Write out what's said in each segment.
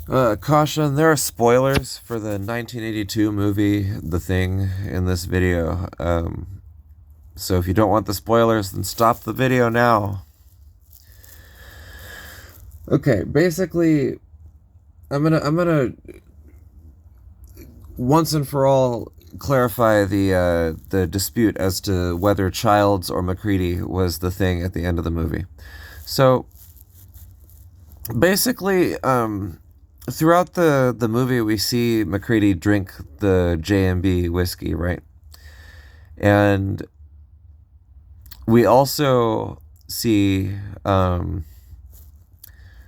Caution, there are spoilers for the 1982 movie The Thing in this video. So if you don't want the spoilers, then stop the video now. Okay, basically, I'm gonna once and for all clarify the dispute as to whether Childs or MacReady was the thing at the end of the movie. So basically, throughout the movie, we see MacReady drink the J&B whiskey, right? And we also see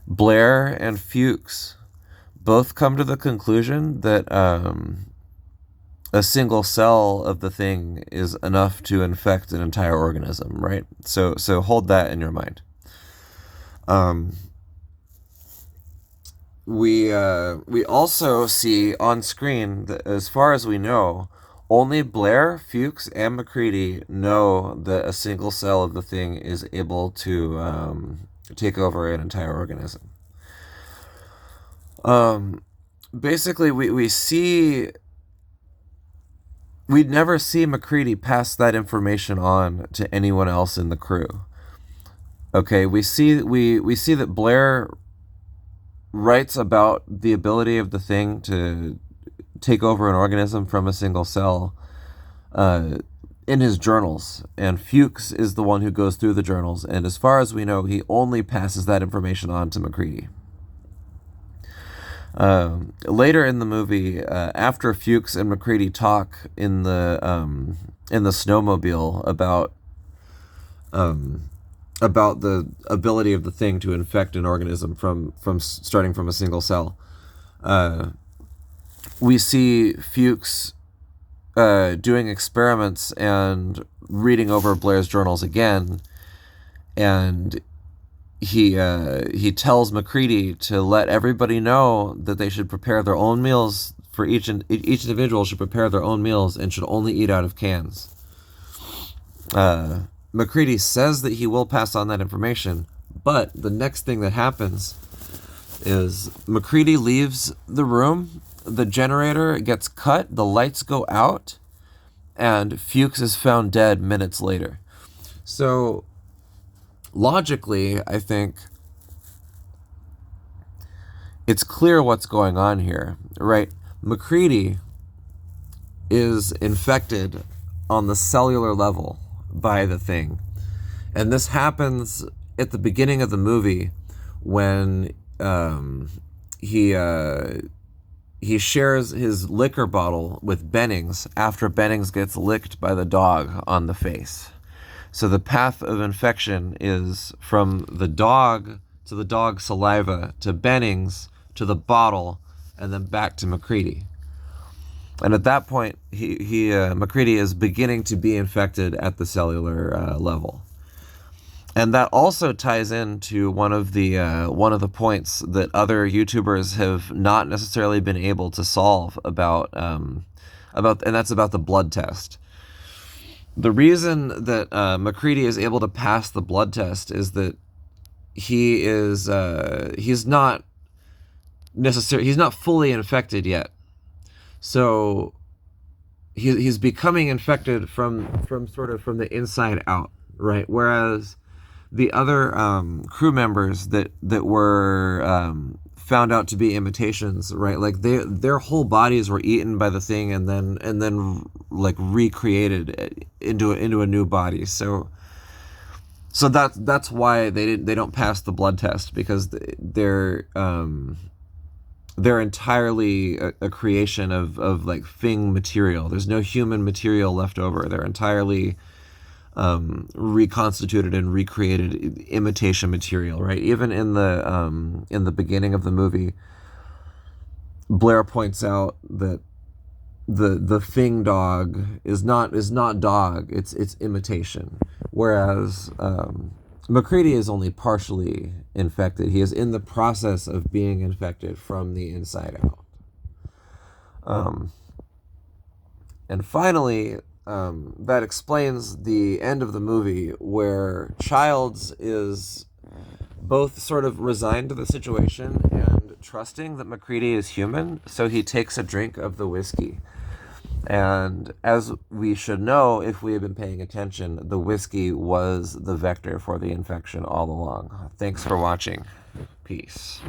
Blair and Fuchs both come to the conclusion that a single cell of the thing is enough to infect an entire organism, right? So hold that in your mind. We also see on screen that, as far as we know, only Blair, Fuchs, and MacReady know that a single cell of the thing is able to take over an entire organism. Basically, we'd never see MacReady pass that information on to anyone else in the crew. Okay, we see that Blair writes about the ability of the thing to take over an organism from a single cell in his journals, and Fuchs is the one who goes through the journals, and as far as we know, he only passes that information on to MacReady. Later in the movie, after Fuchs and MacReady talk in the snowmobile about the ability of the thing to infect an organism from starting from a single cell, we see Fuchs doing experiments and reading over Blair's journals again, and he tells MacReady to let everybody know that they should prepare their own meals for each individual should prepare their own meals and should only eat out of cans. MacReady says that he will pass on that information, but the next thing that happens is MacReady leaves the room, the generator gets cut, the lights go out, and Fuchs is found dead minutes later. So logically, I think it's clear what's going on here, right? MacReady is infected on the cellular level by the thing. And this happens at the beginning of the movie when he shares his liquor bottle with Bennings after Bennings gets licked by the dog on the face. So the path of infection is from the dog to the dog's saliva to Bennings to the bottle and then back to MacReady. And at that point, MacReady is beginning to be infected at the cellular level, and that also ties into one of the points that other YouTubers have not necessarily been able to solve about, and that's about the blood test. The reason that MacReady is able to pass the blood test is that he's not fully infected yet. So he's becoming infected from the inside out, right? Whereas the other crew members that were found out to be imitations, right? Like their whole bodies were eaten by the thing and then like recreated into a new body. So that's why they don't pass the blood test, because they're entirely a creation of like thing material. There's no human material left over. They're entirely reconstituted and recreated imitation material, right? Even in the beginning of the movie, Blair points out that the thing dog is not dog, it's imitation, whereas MacReady is only partially infected. He is in the process of being infected from the inside out. And finally, that explains the end of the movie, where Childs is both sort of resigned to the situation and trusting that McCready is human, so he takes a drink of the whiskey. And as we should know, if we have been paying attention, the whiskey was the vector for the infection all along. Thanks for watching. Peace.